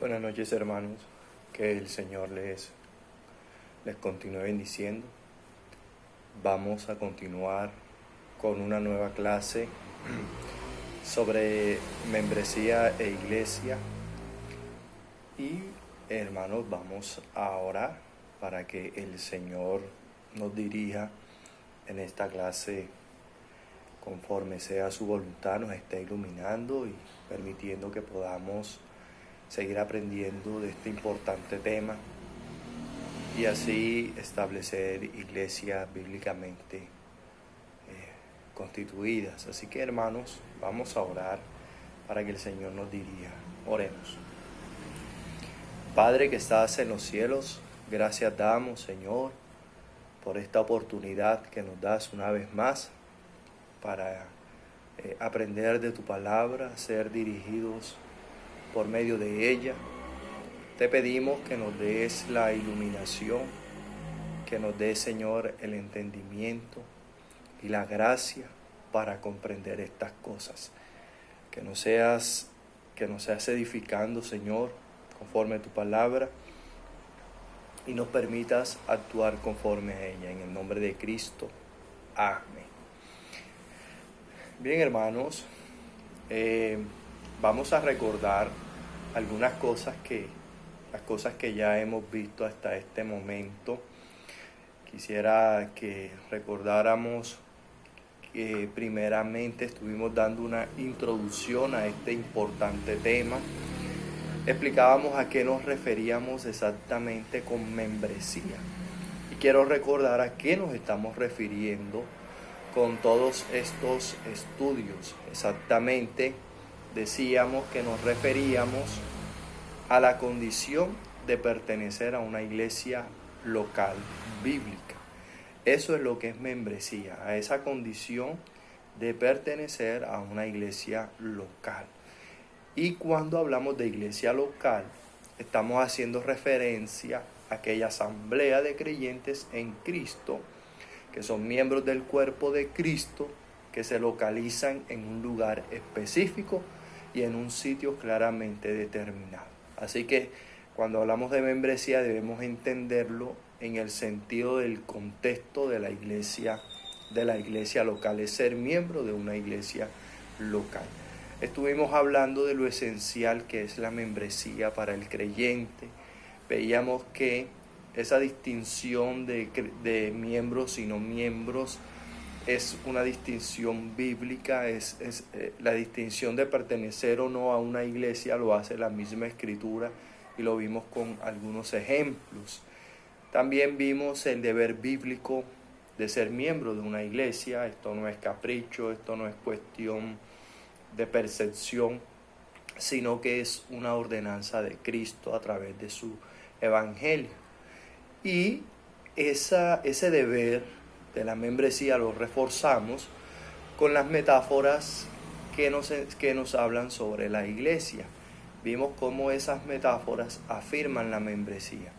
Buenas noches, hermanos. Que el Señor les continúe bendiciendo. Vamos a continuar con una nueva clase sobre membresía e iglesia. Y hermanos, vamos a orar para que el Señor nos dirija en esta clase conforme sea su voluntad, nos esté iluminando y permitiendo que podamos seguir aprendiendo de este importante tema y así establecer iglesias bíblicamente constituidas. Así que, hermanos, vamos a orar para que el Señor nos dirija. Oremos. Padre que estás en los cielos, gracias damos, Señor, por esta oportunidad que nos das una vez más para aprender de tu palabra, ser dirigidos por medio de ella. Te pedimos que nos des la iluminación, que nos des, Señor, el entendimiento y la gracia para comprender estas cosas. Que nos seas edificando, Señor, conforme a tu palabra, y nos permitas actuar conforme a ella. En el nombre de Cristo. Amén. Bien, hermanos, vamos a recordar algunas cosas las cosas que ya hemos visto hasta este momento. Quisiera que recordáramos que primeramente estuvimos dando una introducción a este importante tema. Explicábamos a qué nos referíamos exactamente con membresía. Y quiero recordar a qué nos estamos refiriendo con todos estos estudios. Exactamente decíamos que nos referíamos a la condición de pertenecer a una iglesia local bíblica. Eso es lo que es membresía, a esa condición de pertenecer a una iglesia local. Y cuando hablamos de iglesia local, estamos haciendo referencia a aquella asamblea de creyentes en Cristo, que son miembros del cuerpo de Cristo, que se localizan en un lugar específico y en un sitio claramente determinado. Así que cuando hablamos de membresía debemos entenderlo en el sentido del contexto de la iglesia local, es ser miembro de una iglesia local. Estuvimos hablando de lo esencial que es la membresía para el creyente. Veíamos que esa distinción de miembros y no miembros es una distinción bíblica, es la distinción de pertenecer o no a una iglesia lo hace la misma Escritura y lo vimos con algunos ejemplos. También vimos el deber bíblico de ser miembro de una iglesia. Esto no es capricho, esto no es cuestión de percepción, sino que es una ordenanza de Cristo a través de su evangelio. Y ese deber de la membresía lo reforzamos con las metáforas que nos hablan sobre la iglesia. Vimos cómo esas metáforas afirman la membresía.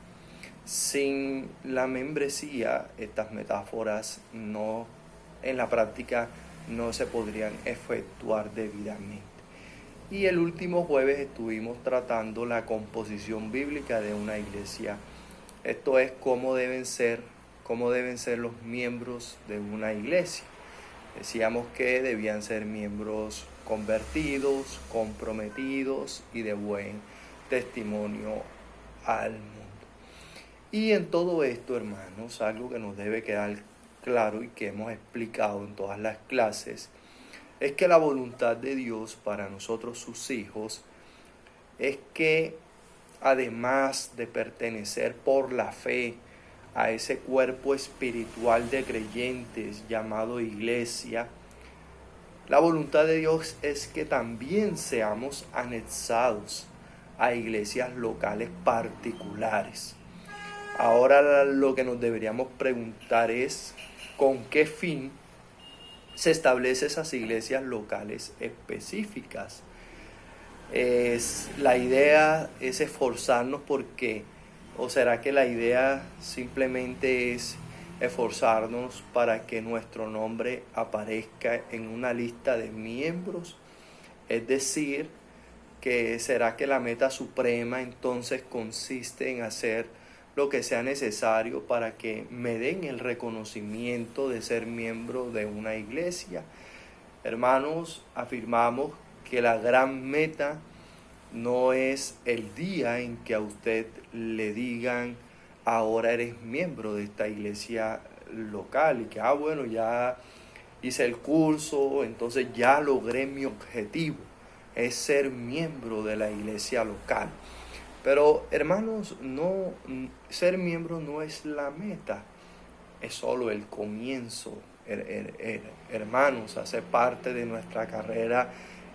Sin la membresía, estas metáforas en la práctica no se podrían efectuar debidamente. Y el último jueves estuvimos tratando la composición bíblica de una iglesia. Esto es cómo deben ser los miembros de una iglesia. Decíamos que debían ser miembros convertidos, comprometidos y de buen testimonio al mundo. Y en todo esto, hermanos, algo que nos debe quedar claro y que hemos explicado en todas las clases, es que la voluntad de Dios para nosotros, sus hijos, es que además de pertenecer por la fe a ese cuerpo espiritual de creyentes llamado iglesia, la voluntad de Dios es que también seamos anexados a iglesias locales particulares. Ahora lo que nos deberíamos preguntar es ¿con qué fin se establecen esas iglesias locales específicas? La idea es esforzarnos porque, ¿o será que la idea simplemente es esforzarnos para que nuestro nombre aparezca en una lista de miembros? Es decir, que será que la meta suprema entonces consiste en hacer lo que sea necesario para que me den el reconocimiento de ser miembro de una iglesia. Hermanos, afirmamos que la gran meta no es el día en que a usted le digan: ahora eres miembro de esta iglesia local, y que bueno, ya hice el curso, entonces ya logré mi objetivo, es ser miembro de la iglesia local. Pero hermanos, no, ser miembro no es la meta, es solo el comienzo. Hermanos, hace parte de nuestra carrera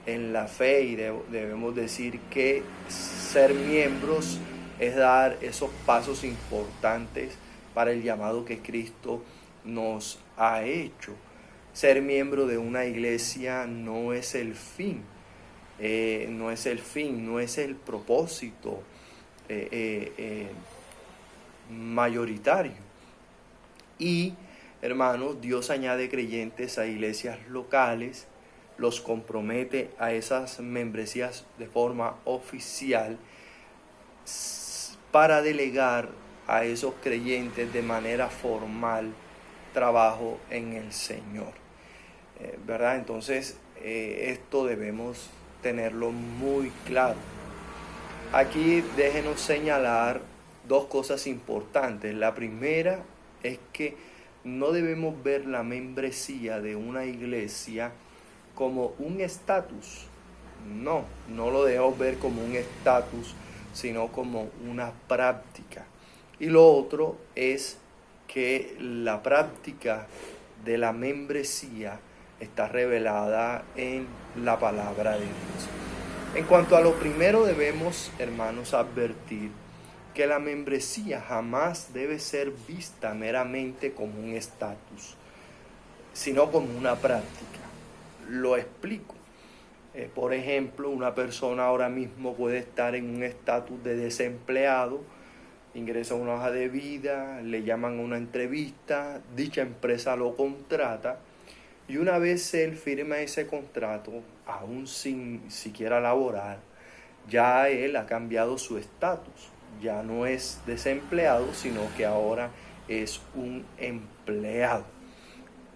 en la fe, y debemos decir que ser miembros es dar esos pasos importantes para el llamado que Cristo nos ha hecho. Ser miembro de una iglesia no es el fin, no es el propósito mayoritario. Y hermanos, Dios añade creyentes a iglesias locales, los compromete a esas membresías de forma oficial para delegar a esos creyentes de manera formal trabajo en el Señor. ¿Verdad? Entonces, esto debemos tenerlo muy claro. Aquí déjenos señalar dos cosas importantes. La primera es que no debemos ver la membresía de una iglesia como un estatus. No lo debemos ver como un estatus, sino como una práctica. Y lo otro es que la práctica de la membresía está revelada en la palabra de Dios. En cuanto a lo primero, debemos, hermanos, advertir que la membresía jamás debe ser vista meramente como un estatus, sino como una práctica. Lo explico. Por ejemplo, una persona ahora mismo puede estar en un estatus de desempleado, ingresa a una hoja de vida, le llaman a una entrevista, dicha empresa lo contrata, y una vez él firma ese contrato, aún sin siquiera laborar, ya él ha cambiado su estatus. Ya no es desempleado, sino que ahora es un empleado.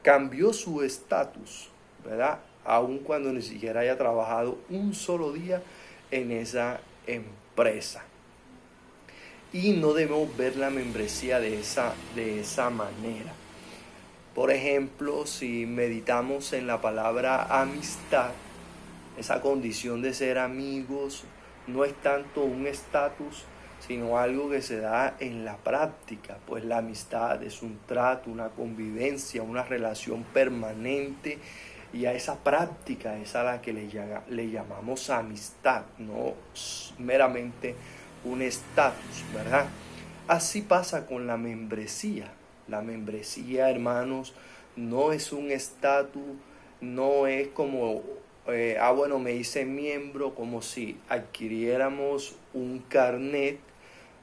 Cambió su estatus, ¿verdad? Aun cuando ni siquiera haya trabajado un solo día en esa empresa. Y no debemos ver la membresía de esa manera. Por ejemplo, si meditamos en la palabra amistad, esa condición de ser amigos no es tanto un estatus, sino algo que se da en la práctica, pues la amistad es un trato, una convivencia, una relación permanente, y a esa práctica es a la que le llamamos amistad, no meramente un estatus, ¿verdad? Así pasa con la membresía. La membresía, hermanos, no es un estatus, no es como, bueno, me hice miembro, como si adquiriéramos un carnet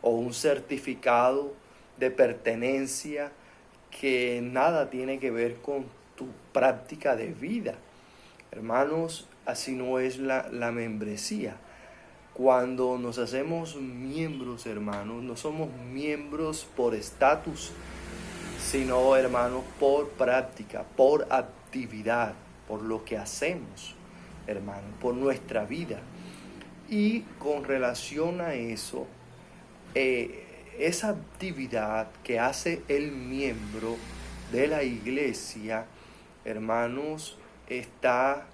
o un certificado de pertenencia que nada tiene que ver con tu práctica de vida. Hermanos, así no es la membresía. Cuando nos hacemos miembros, hermanos, no somos miembros por estatus, sino, hermanos, por práctica, por actividad, por lo que hacemos, hermanos, por nuestra vida. Y con relación a eso, esa actividad que hace el miembro de la iglesia, hermanos, está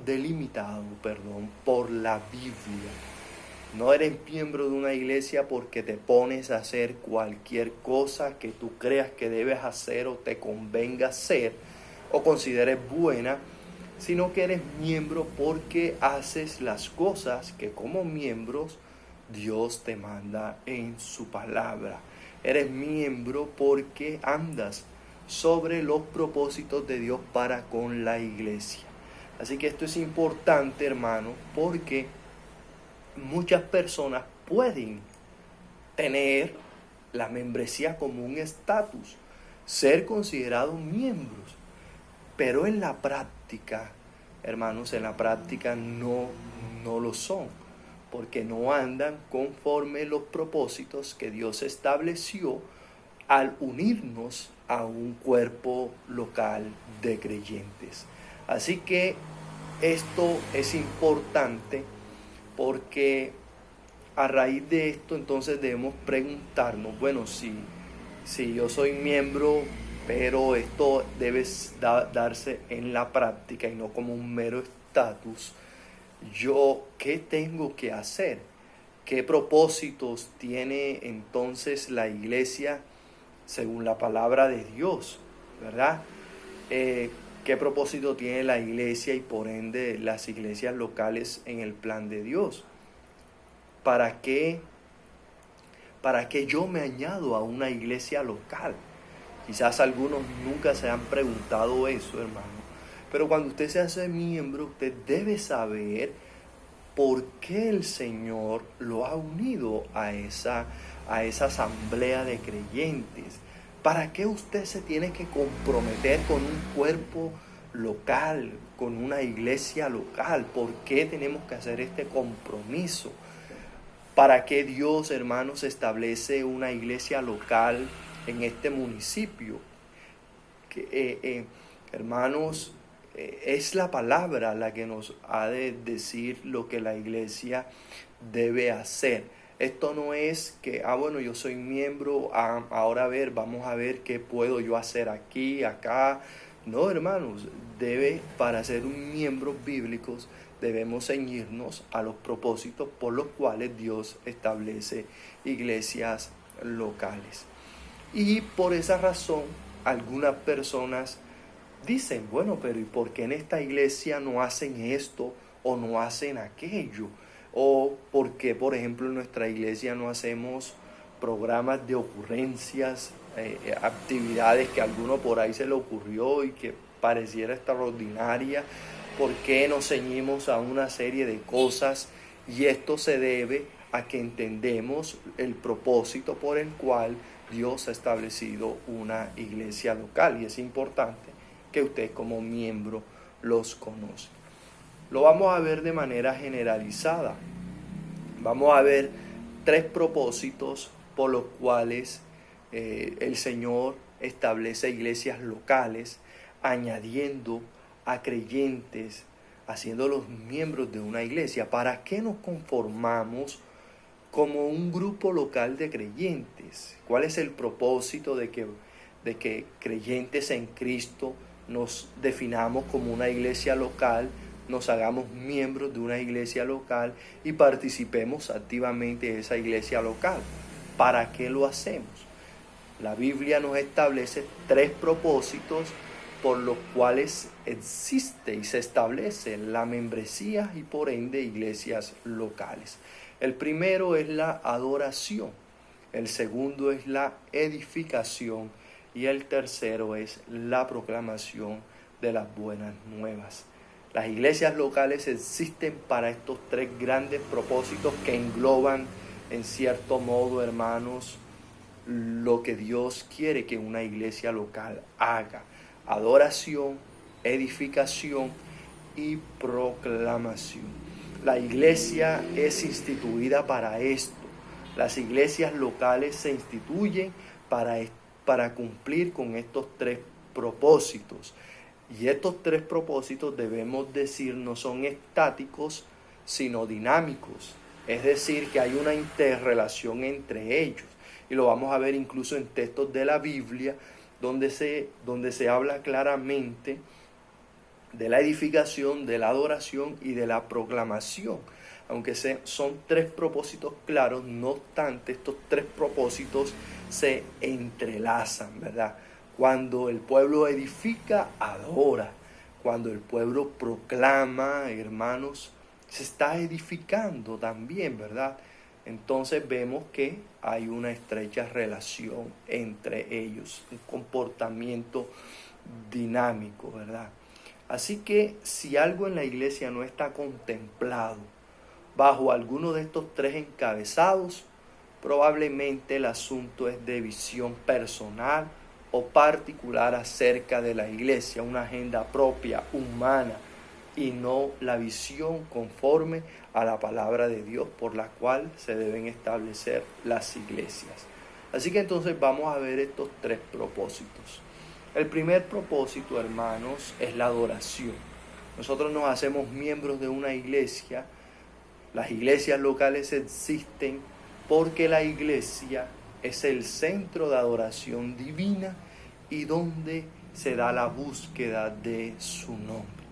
delimitado por la Biblia. No eres miembro de una iglesia porque te pones a hacer cualquier cosa que tú creas que debes hacer o te convenga hacer o consideres buena, sino que eres miembro porque haces las cosas que como miembros Dios te manda en su palabra. Eres miembro porque andas sobre los propósitos de Dios para con la iglesia. Así que esto es importante, hermano, porque muchas personas pueden tener la membresía como un estatus, ser considerados miembros, pero en la práctica hermanos, en la práctica no lo son, porque no andan conforme los propósitos que Dios estableció al unirnos a un cuerpo local de creyentes. Así que esto es importante porque a raíz de esto entonces debemos preguntarnos, bueno, si yo soy miembro, pero esto debe darse en la práctica y no como un mero estatus, yo, ¿qué tengo que hacer? ¿Qué propósitos tiene entonces la iglesia según la palabra de Dios? ¿Verdad? ¿Qué propósito tiene la iglesia y por ende las iglesias locales en el plan de Dios? ¿Para qué yo me añado a una iglesia local? Quizás algunos nunca se han preguntado eso, hermano. Pero cuando usted se hace miembro, usted debe saber por qué el Señor lo ha unido a esa asamblea de creyentes. ¿Para qué usted se tiene que comprometer con un cuerpo local, con una iglesia local? ¿Por qué tenemos que hacer este compromiso? ¿Para qué Dios, hermanos, establece una iglesia local en este municipio? Hermanos, es la palabra la que nos ha de decir lo que la iglesia debe hacer. Esto no es que, bueno, yo soy miembro, ahora vamos a ver qué puedo yo hacer aquí, acá. No, hermanos, para ser un miembro bíblicos, debemos ceñirnos a los propósitos por los cuales Dios establece iglesias locales. Y por esa razón, algunas personas dicen, bueno, pero ¿y por qué en esta iglesia no hacen esto o no hacen aquello? O ¿por qué, por ejemplo, en nuestra iglesia no hacemos programas de ocurrencias, actividades que a alguno por ahí se le ocurrió y que pareciera extraordinaria? ¿Por qué nos ceñimos a una serie de cosas? Y esto se debe a que entendemos el propósito por el cual Dios ha establecido una iglesia local, y es importante que usted como miembro los conozca. Lo vamos a ver de manera generalizada. Vamos a ver 3 propósitos por los cuales el Señor establece iglesias locales, añadiendo a creyentes, haciéndolos miembros de una iglesia. ¿Para qué nos conformamos como un grupo local de creyentes? ¿Cuál es el propósito de que creyentes en Cristo nos definamos como una iglesia local, nos hagamos miembros de una iglesia local y participemos activamente de esa iglesia local? ¿Para qué lo hacemos? La Biblia nos establece 3 propósitos por los cuales existe y se establece la membresía y por ende iglesias locales. El primero es la adoración, el segundo es la edificación y el tercero es la proclamación de las buenas nuevas. Las iglesias locales existen para estos 3 grandes propósitos que engloban en cierto modo, hermanos, lo que Dios quiere que una iglesia local haga: adoración, edificación y proclamación. La iglesia es instituida para esto. Las iglesias locales se instituyen para cumplir con estos 3 propósitos. Y estos 3 propósitos, debemos decir, no son estáticos, sino dinámicos. Es decir, que hay una interrelación entre ellos. Y lo vamos a ver incluso en textos de la Biblia, donde se habla claramente de la edificación, de la adoración y de la proclamación. Aunque son 3 propósitos claros, no obstante, estos 3 propósitos se entrelazan, ¿verdad? Cuando el pueblo edifica, adora. Cuando el pueblo proclama, hermanos, se está edificando también, ¿verdad? Entonces vemos que hay una estrecha relación entre ellos, un comportamiento dinámico, ¿verdad? Así que si algo en la iglesia no está contemplado bajo alguno de estos 3 encabezados, probablemente el asunto es de visión personal o particular acerca de la iglesia, una agenda propia, humana, y no la visión conforme a la palabra de Dios por la cual se deben establecer las iglesias. Así que entonces vamos a ver estos 3 propósitos. El primer propósito, hermanos, es la adoración. Nosotros nos hacemos miembros de una iglesia. Las iglesias locales existen porque la iglesia es el centro de adoración divina y donde se da la búsqueda de su nombre.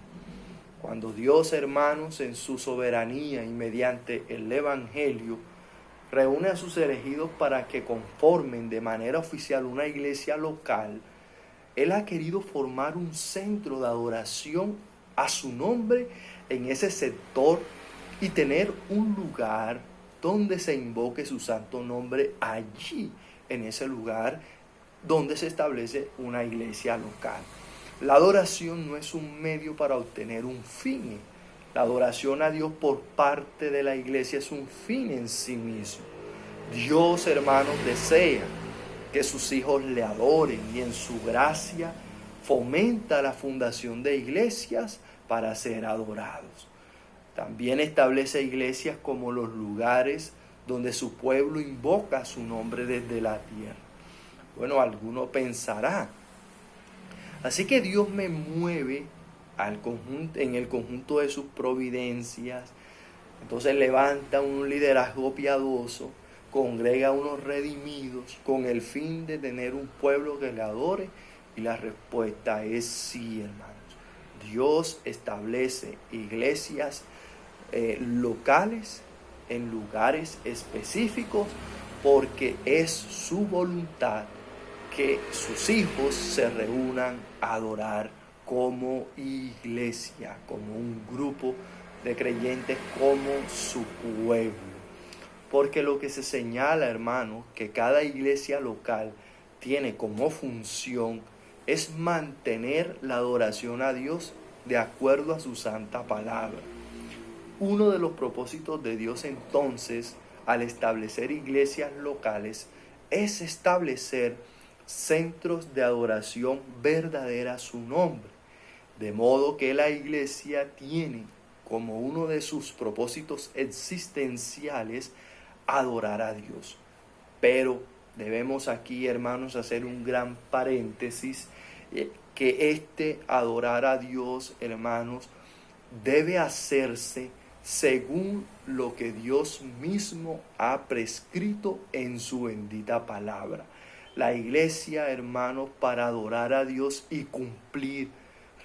Cuando Dios, hermanos, en su soberanía y mediante el Evangelio, reúne a sus elegidos para que conformen de manera oficial una iglesia local, Él ha querido formar un centro de adoración a su nombre en ese sector y tener un lugar donde se invoque su santo nombre allí, en ese lugar donde se establece una iglesia local. La adoración no es un medio para obtener un fin. La adoración a Dios por parte de la iglesia es un fin en sí mismo. Dios, hermanos, desea que sus hijos le adoren y en su gracia fomenta la fundación de iglesias para ser adorados. También establece iglesias como los lugares donde su pueblo invoca su nombre desde la tierra. Bueno, alguno pensará, así que Dios me mueve en el conjunto de sus providencias, entonces levanta un liderazgo piadoso, congrega a unos redimidos con el fin de tener un pueblo que le adore, y la respuesta es sí, hermanos. Dios establece iglesias locales en lugares específicos porque es su voluntad que sus hijos se reúnan a adorar como iglesia, como un grupo de creyentes, como su pueblo. Porque lo que se señala, hermanos, que cada iglesia local tiene como función es mantener la adoración a Dios de acuerdo a su santa palabra. Uno de los propósitos de Dios entonces, al establecer iglesias locales, es establecer centros de adoración verdadera a su nombre. De modo que la iglesia tiene como uno de sus propósitos existenciales adorar a Dios. Pero debemos aquí, hermanos, hacer un gran paréntesis, que este adorar a Dios, hermanos, debe hacerse según lo que Dios mismo ha prescrito en su bendita palabra. La iglesia, hermanos, para adorar a Dios y cumplir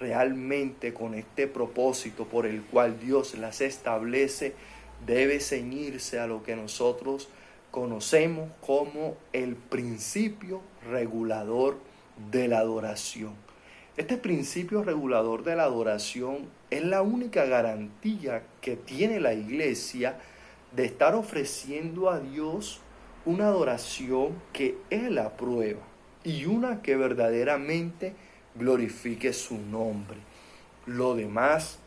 realmente con este propósito por el cual Dios las establece, debe ceñirse a lo que nosotros conocemos como el principio regulador de la adoración. Este principio regulador de la adoración es la única garantía que tiene la iglesia de estar ofreciendo a Dios una adoración que Él aprueba y una que verdaderamente glorifique su nombre. Lo demás,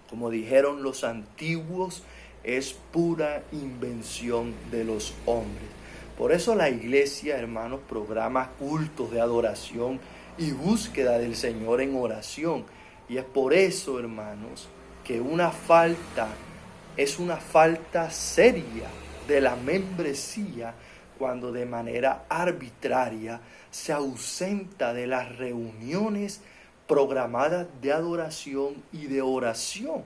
como dijeron los antiguos, es pura invención de los hombres. Por eso la iglesia, hermanos, programa cultos de adoración y búsqueda del Señor en oración. Y es por eso, hermanos, que es una falta seria de la membresía cuando de manera arbitraria se ausenta de las reuniones programadas de adoración y de oración.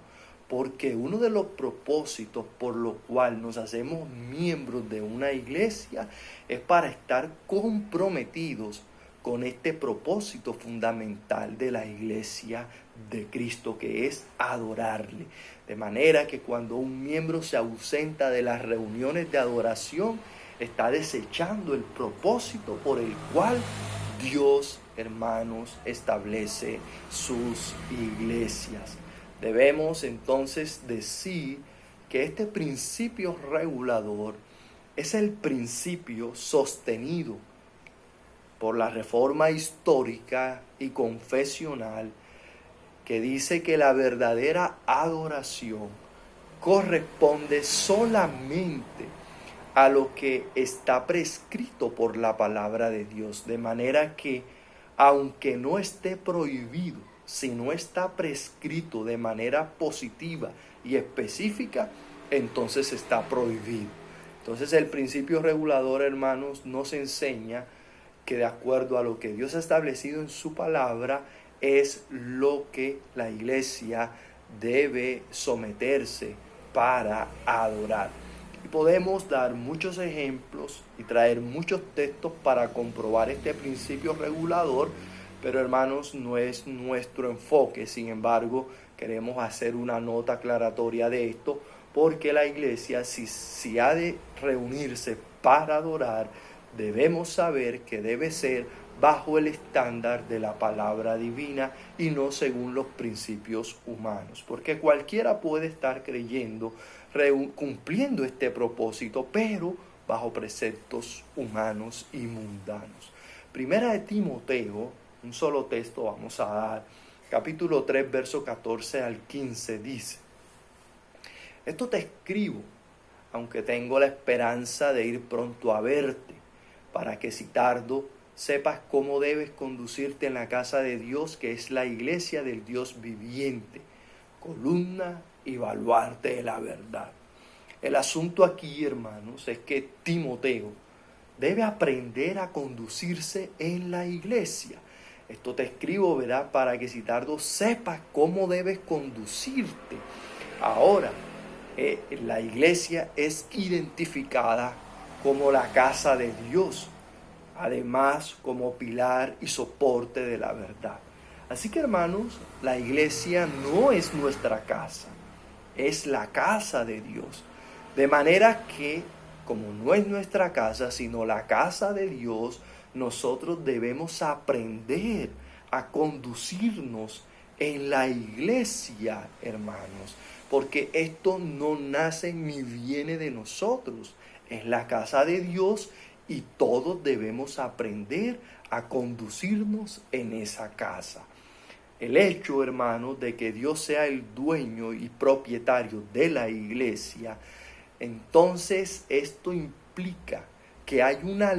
Porque uno de los propósitos por lo cual nos hacemos miembros de una iglesia es para estar comprometidos con este propósito fundamental de la iglesia de Cristo, que es adorarle. De manera que cuando un miembro se ausenta de las reuniones de adoración, está desechando el propósito por el cual Dios, hermanos, establece sus iglesias. Debemos entonces decir que este principio regulador es el principio sostenido por la reforma histórica y confesional, que dice que la verdadera adoración corresponde solamente a lo que está prescrito por la palabra de Dios, de manera que, aunque no esté prohibido si no está prescrito de manera positiva y específica, entonces está prohibido. Entonces el principio regulador, hermanos, nos enseña que de acuerdo a lo que Dios ha establecido en su palabra, es lo que la iglesia debe someterse para adorar. Y podemos dar muchos ejemplos y traer muchos textos para comprobar este principio regulador, pero hermanos, no es nuestro enfoque. Sin embargo, queremos hacer una nota aclaratoria de esto, porque la iglesia, si ha de reunirse para adorar, debemos saber que debe ser bajo el estándar de la palabra divina y no según los principios humanos, porque cualquiera puede estar creyendo, cumpliendo este propósito, pero bajo preceptos humanos y mundanos. Primera de Timoteo, un solo texto vamos a dar, capítulo 3, verso 14 al 15, dice: esto te escribo, aunque tengo la esperanza de ir pronto a verte, para que si tardo, sepas cómo debes conducirte en la casa de Dios, que es la iglesia del Dios viviente, columna y baluarte de la verdad. El asunto aquí, hermanos, es que Timoteo debe aprender a conducirse en la iglesia. Esto te escribo, ¿verdad? Para que si tardo, sepas cómo debes conducirte. Ahora, la iglesia es identificada como la casa de Dios, además como pilar y soporte de la verdad. Así que, hermanos, la iglesia no es nuestra casa, es la casa de Dios. De manera que, como no es nuestra casa, sino la casa de Dios, nosotros debemos aprender a conducirnos en la iglesia, hermanos, porque esto no nace ni viene de nosotros, es la casa de Dios y todos debemos aprender a conducirnos en esa casa. El hecho, hermanos, de que Dios sea el dueño y propietario de la iglesia, entonces esto implica que hay una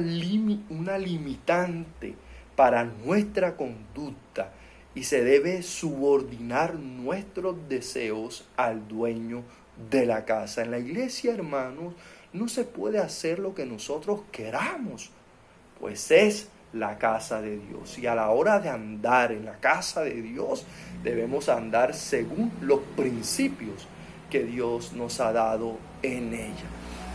limitante para nuestra conducta y se debe subordinar nuestros deseos al dueño de la casa. En la iglesia, hermanos, no se puede hacer lo que nosotros queramos, pues es la casa de Dios. Y a la hora de andar en la casa de Dios, debemos andar según los principios que Dios nos ha dado en ella.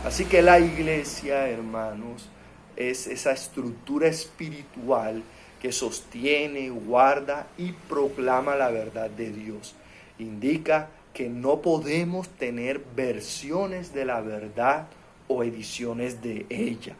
Así que la iglesia, hermanos, es esa estructura espiritual que sostiene, guarda y proclama la verdad de Dios. Indica que no podemos tener versiones de la verdad o ediciones de ella.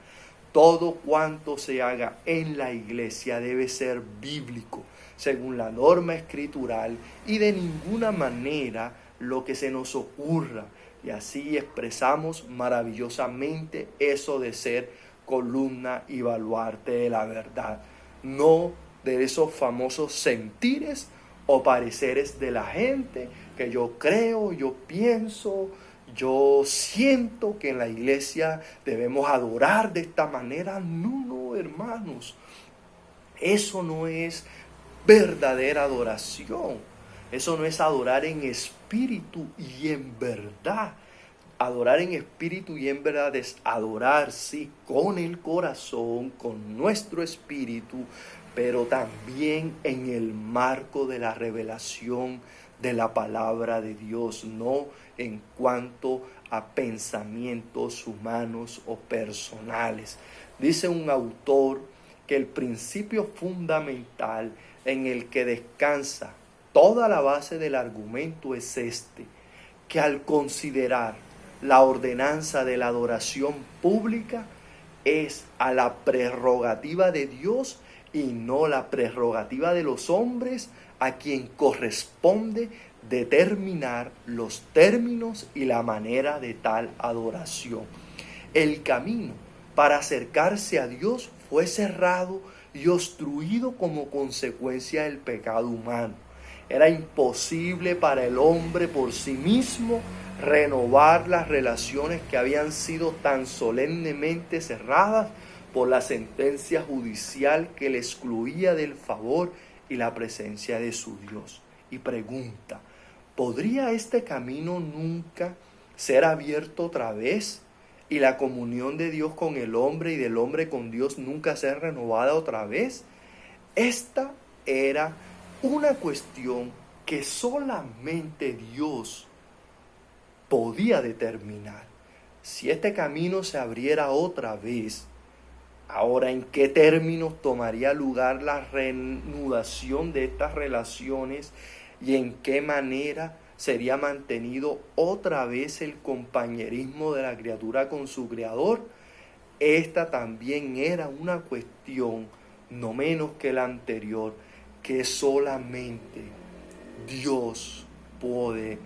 Todo cuanto se haga en la iglesia debe ser bíblico, según la norma escritural, y de ninguna manera lo que se nos ocurra. Y así expresamos maravillosamente eso de ser columna y baluarte de la verdad. No de esos famosos sentires o pareceres de la gente que yo creo, yo pienso, yo siento que en la iglesia debemos adorar de esta manera. No, hermanos. Eso no es verdadera adoración. Eso no es adorar en espíritu y en verdad. Adorar en espíritu y en verdad es adorar, sí, con el corazón, con nuestro espíritu, pero también en el marco de la revelación de la palabra de Dios, no en cuanto a pensamientos humanos o personales. Dice un autor que el principio fundamental en el que descansa toda la base del argumento es este, que al considerar la ordenanza de la adoración pública es a la prerrogativa de Dios y no la prerrogativa de los hombres, a quien corresponde determinar los términos y la manera de tal adoración. El camino para acercarse a Dios fue cerrado y obstruido como consecuencia del pecado humano. Era imposible para el hombre por sí mismo renovar las relaciones que habían sido tan solemnemente cerradas por la sentencia judicial que le excluía del favor y la presencia de su Dios. Y pregunta, ¿podría este camino nunca ser abierto otra vez? Y la comunión de Dios con el hombre y del hombre con Dios nunca ser renovada otra vez. Esta era una cuestión que solamente Dios podía determinar. Si este camino se abriera otra vez, ahora, ¿en qué términos tomaría lugar la reanudación de estas relaciones y en qué manera sería mantenido otra vez el compañerismo de la criatura con su creador? Esta también era una cuestión, no menos que la anterior, que solamente Dios puede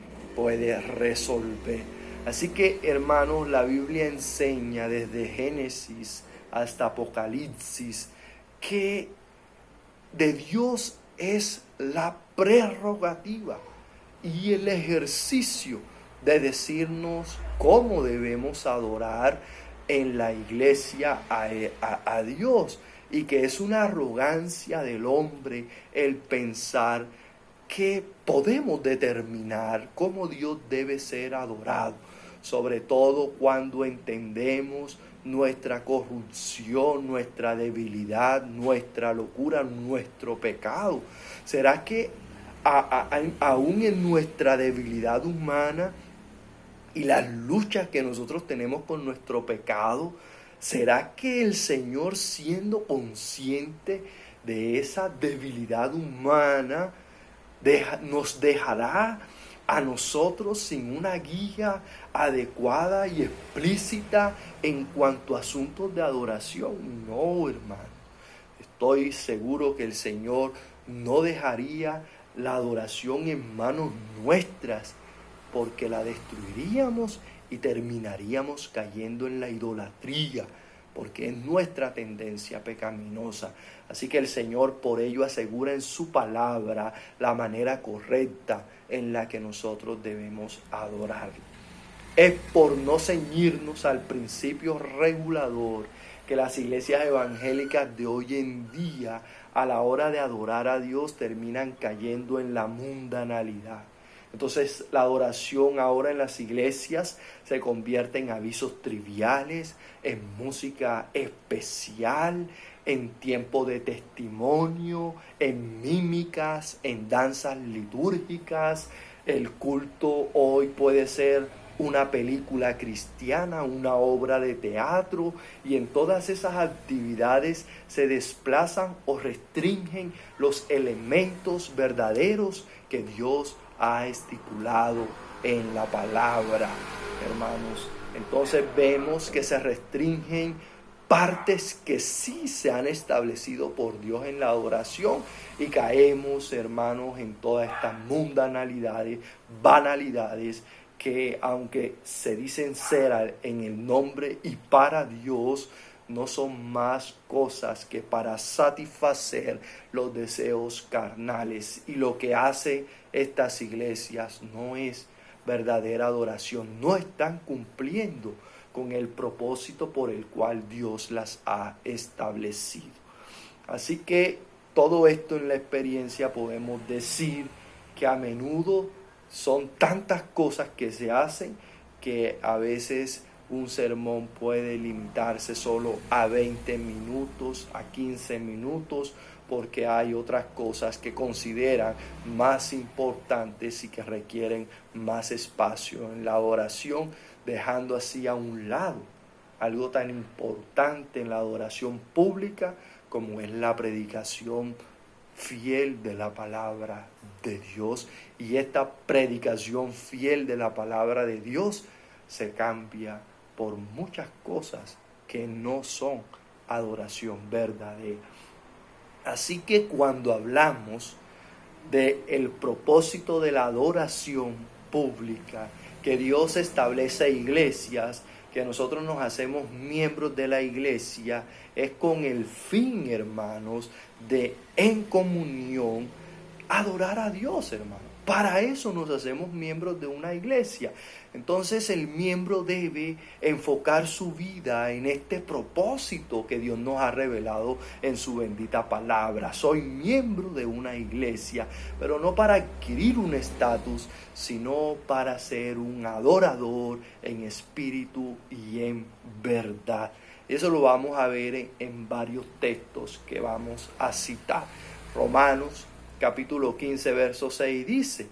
resolver. Así que, hermanos, la Biblia enseña desde Génesis hasta Apocalipsis que de Dios es la prerrogativa y el ejercicio de decirnos cómo debemos adorar en la iglesia a Dios, y que es una arrogancia del hombre el pensar que podemos determinar cómo Dios debe ser adorado, sobre todo cuando entendemos nuestra corrupción, nuestra debilidad, nuestra locura, nuestro pecado. ¿Será que aún en nuestra debilidad humana y las luchas que nosotros tenemos con nuestro pecado, será que el Señor, siendo consciente de esa debilidad humana, nos dejará a nosotros sin una guía adecuada y explícita en cuanto a asuntos de adoración? No, hermano. Estoy seguro que el Señor no dejaría la adoración en manos nuestras, porque la destruiríamos y terminaríamos cayendo en la idolatría, porque es nuestra tendencia pecaminosa. Así que el Señor por ello asegura en su palabra la manera correcta en la que nosotros debemos adorarlo. Es por no ceñirnos al principio regulador que las iglesias evangélicas de hoy en día, a la hora de adorar a Dios, terminan cayendo en la mundanalidad. Entonces la adoración ahora en las iglesias se convierte en avisos triviales, en música especial, en tiempo de testimonio, en mímicas, en danzas litúrgicas. El culto hoy puede ser una película cristiana, una obra de teatro, y en todas esas actividades se desplazan o restringen los elementos verdaderos que Dios ha estipulado en la palabra, hermanos. Entonces vemos que se restringen partes que sí se han establecido por Dios en la adoración, y caemos, hermanos, en todas estas mundanalidades, banalidades, que aunque se dicen ser en el nombre y para Dios, no son más cosas que para satisfacer los deseos carnales. Y lo que hace estas iglesias no es verdadera adoración, no están cumpliendo con el propósito por el cual Dios las ha establecido. Así que todo esto en la experiencia podemos decir que a menudo son tantas cosas que se hacen que a veces un sermón puede limitarse solo a 20 minutos, a 15 minutos, porque hay otras cosas que consideran más importantes y que requieren más espacio en la adoración, dejando así a un lado algo tan importante en la adoración pública como es la predicación fiel de la palabra de Dios. Y esta predicación fiel de la palabra de Dios se cambia por muchas cosas que no son adoración verdadera. Así que cuando hablamos del propósito de la adoración pública, que Dios establece iglesias, que nosotros nos hacemos miembros de la iglesia, es con el fin, hermanos, de en comunión adorar a Dios, hermanos. Para eso nos hacemos miembros de una iglesia. Entonces el miembro debe enfocar su vida en este propósito que Dios nos ha revelado en su bendita palabra. Soy miembro de una iglesia, pero no para adquirir un estatus, sino para ser un adorador en espíritu y en verdad. Eso lo vamos a ver en varios textos que vamos a citar. Romanos capítulo 15, verso 6 dice: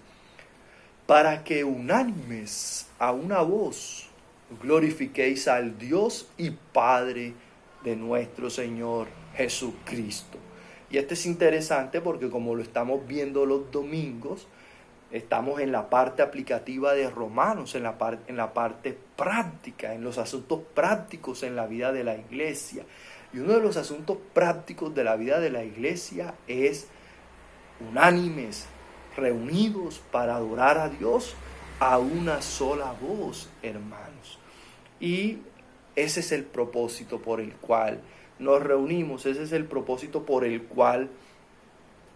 para que unánimes a una voz glorifiquéis al Dios y Padre de nuestro Señor Jesucristo. Y este es interesante porque, como lo estamos viendo los domingos, estamos en la parte aplicativa de Romanos, en la parte práctica, en los asuntos prácticos en la vida de la iglesia. Y uno de los asuntos prácticos de la vida de la iglesia es unánimes, reunidos para adorar a Dios a una sola voz, hermanos. Y ese es el propósito por el cual nos reunimos, ese es el propósito por el cual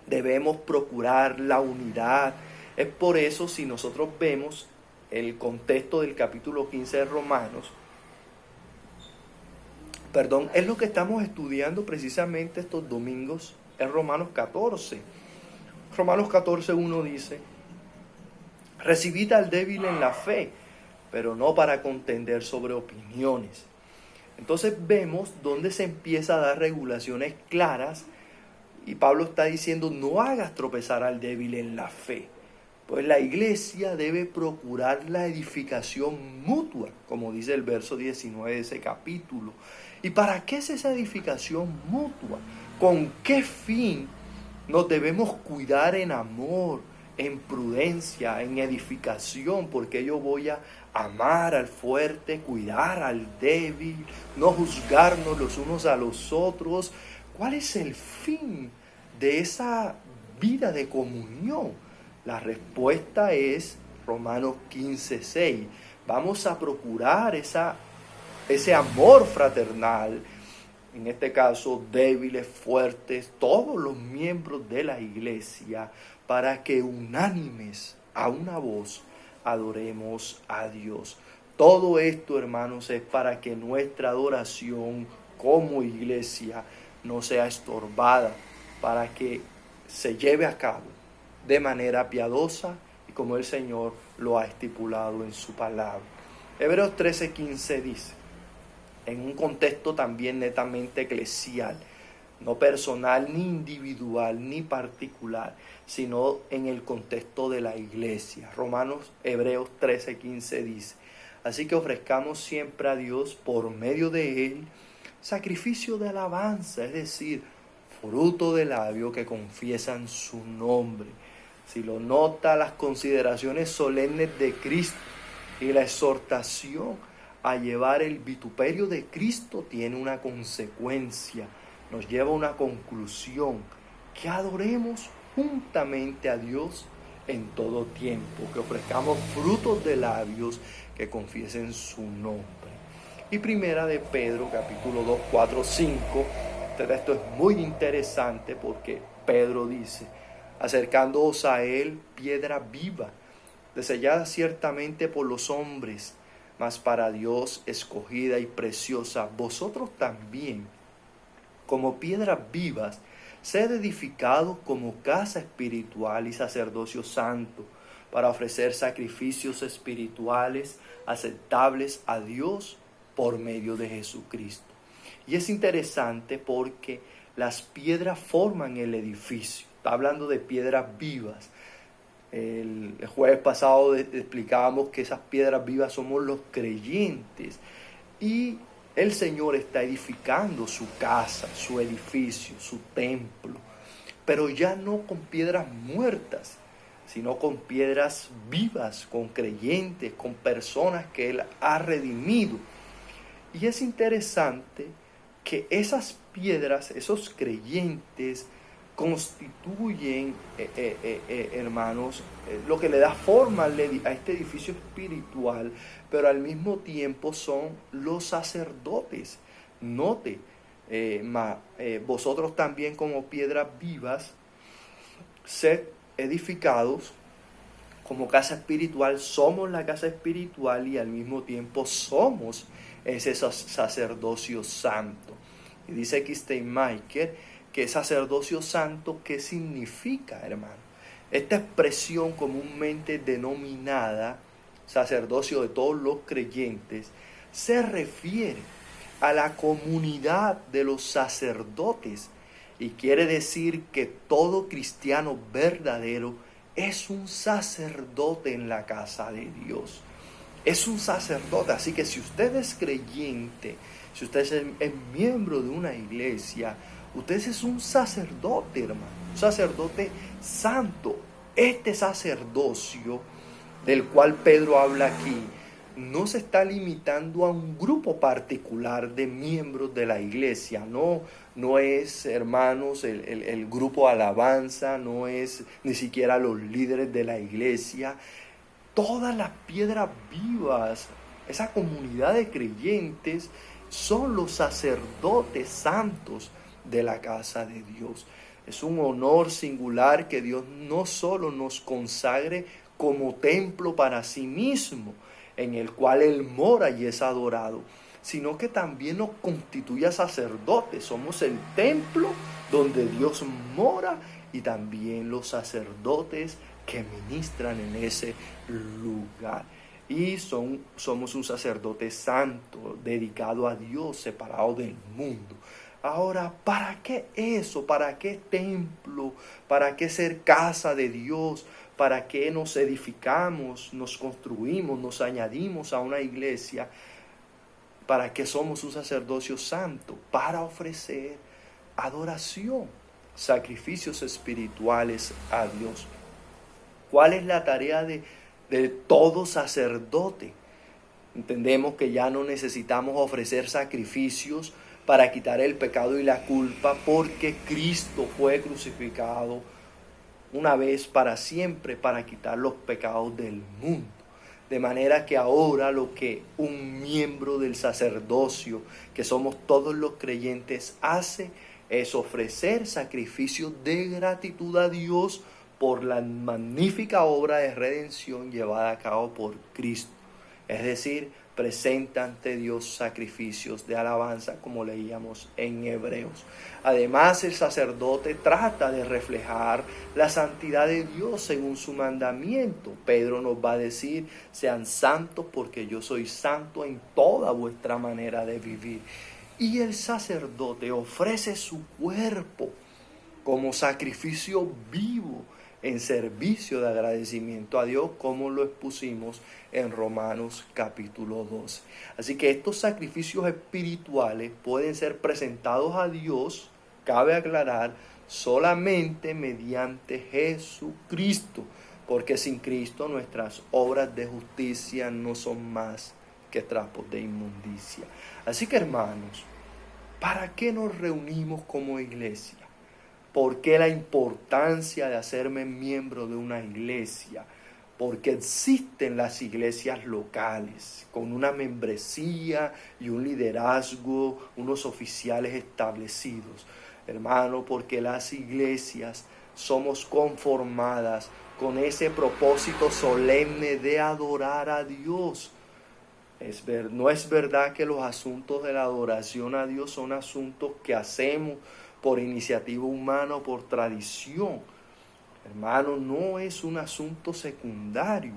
debemos procurar la unidad. Es por eso, si nosotros vemos el contexto del capítulo 15 de Romanos, es lo que estamos estudiando precisamente estos domingos en Romanos 14. Romanos 14:1 dice: recibid al débil en la fe, pero no para contender sobre opiniones. Entonces vemos dónde se empieza a dar regulaciones claras, y Pablo está diciendo: no hagas tropezar al débil en la fe. Pues la iglesia debe procurar la edificación mutua, como dice el verso 19 de ese capítulo. ¿Y para qué es esa edificación mutua? ¿Con qué fin? Nos debemos cuidar en amor, en prudencia, en edificación, porque yo voy a amar al fuerte, cuidar al débil, no juzgarnos los unos a los otros. ¿Cuál es el fin de esa vida de comunión? La respuesta es Romanos 15:6. Vamos a procurar ese amor fraternal. En este caso, débiles, fuertes, todos los miembros de la iglesia, para que unánimes a una voz adoremos a Dios. Todo esto, hermanos, es para que nuestra adoración como iglesia no sea estorbada, para que se lleve a cabo de manera piadosa y como el Señor lo ha estipulado en su palabra. Hebreos 13:15 dice, en un contexto también netamente eclesial, no personal, ni individual, ni particular, sino en el contexto de la iglesia. Hebreos 13:15 dice: así que ofrezcamos siempre a Dios por medio de Él sacrificio de alabanza, es decir, fruto de labios que confiesan su nombre. Si lo nota, las consideraciones solemnes de Cristo y la exhortación a llevar el vituperio de Cristo tiene una consecuencia, nos lleva a una conclusión: que adoremos juntamente a Dios en todo tiempo, que ofrezcamos frutos de labios que confiesen su nombre. Y primera de Pedro, capítulo 2, 4, 5, este texto es muy interesante porque Pedro dice: acercándoos a él, piedra viva, desellada ciertamente por los hombres, mas para Dios escogida y preciosa, vosotros también, como piedras vivas, sed edificados como casa espiritual y sacerdocio santo, para ofrecer sacrificios espirituales aceptables a Dios por medio de Jesucristo. Y es interesante porque las piedras forman el edificio. Está hablando de piedras vivas. El jueves pasado explicábamos que esas piedras vivas somos los creyentes, y el Señor está edificando su casa, su edificio, su templo, pero ya no con piedras muertas, sino con piedras vivas, con creyentes, con personas que Él ha redimido. Y es interesante que esas piedras, esos creyentes, constituyen, hermanos, lo que le da forma a este edificio espiritual, pero al mismo tiempo son los sacerdotes. Note, vosotros también como piedras vivas, sed edificados como casa espiritual somos la casa espiritual y al mismo tiempo somos ese sacerdocio santo. Y dice aquí Steinmeier que sacerdocio santo, ¿qué significa, hermano? Esta expresión comúnmente denominada sacerdocio de todos los creyentes se refiere a la comunidad de los sacerdotes y quiere decir que todo cristiano verdadero es un sacerdote en la casa de Dios. Es un sacerdote, así que si usted es creyente, si usted es miembro de una iglesia, usted es un sacerdote, hermano, un sacerdote santo. Este sacerdocio del cual Pedro habla aquí no se está limitando a un grupo particular de miembros de la iglesia, no es, hermanos, el grupo alabanza, no es ni siquiera los líderes de la iglesia. Todas las piedras vivas, esa comunidad de creyentes, son los sacerdotes santos de la casa de Dios. Es un honor singular que Dios no solo nos consagre como templo para sí mismo, en el cual Él mora y es adorado, sino que también nos constituye sacerdotes. Somos el templo donde Dios mora y también los sacerdotes que ministran en ese lugar. Y somos un sacerdote santo, dedicado a Dios, separado del mundo. Ahora, ¿para qué eso? ¿Para qué templo? ¿Para qué ser casa de Dios? ¿Para qué nos edificamos, nos construimos, nos añadimos a una iglesia? ¿Para qué somos un sacerdocio santo? Para ofrecer adoración, sacrificios espirituales a Dios. ¿Cuál es la tarea de todo sacerdote? Entendemos que ya no necesitamos ofrecer sacrificios para quitar el pecado y la culpa, porque Cristo fue crucificado una vez para siempre para quitar los pecados del mundo. De manera que ahora lo que un miembro del sacerdocio, que somos todos los creyentes, hace es ofrecer sacrificios de gratitud a Dios por la magnífica obra de redención llevada a cabo por Cristo. Es decir, presenta ante Dios sacrificios de alabanza, como leíamos en Hebreos. Además, el sacerdote trata de reflejar la santidad de Dios según su mandamiento. Pedro nos va a decir: sean santos porque yo soy santo en toda vuestra manera de vivir. Y el sacerdote ofrece su cuerpo como sacrificio vivo en servicio de agradecimiento a Dios, como lo expusimos en Romanos capítulo 12. Así que estos sacrificios espirituales pueden ser presentados a Dios, cabe aclarar, solamente mediante Jesucristo, porque sin Cristo nuestras obras de justicia no son más que trapos de inmundicia. Así que, hermanos, ¿para qué nos reunimos como iglesia? ¿Por qué la importancia de hacerme miembro de una iglesia? Porque existen las iglesias locales con una membresía y un liderazgo, unos oficiales establecidos. Hermano, porque las iglesias somos conformadas con ese propósito solemne de adorar a Dios. No es verdad que los asuntos de la adoración a Dios son asuntos que hacemos por iniciativa humana o por tradición. Hermano, no es un asunto secundario.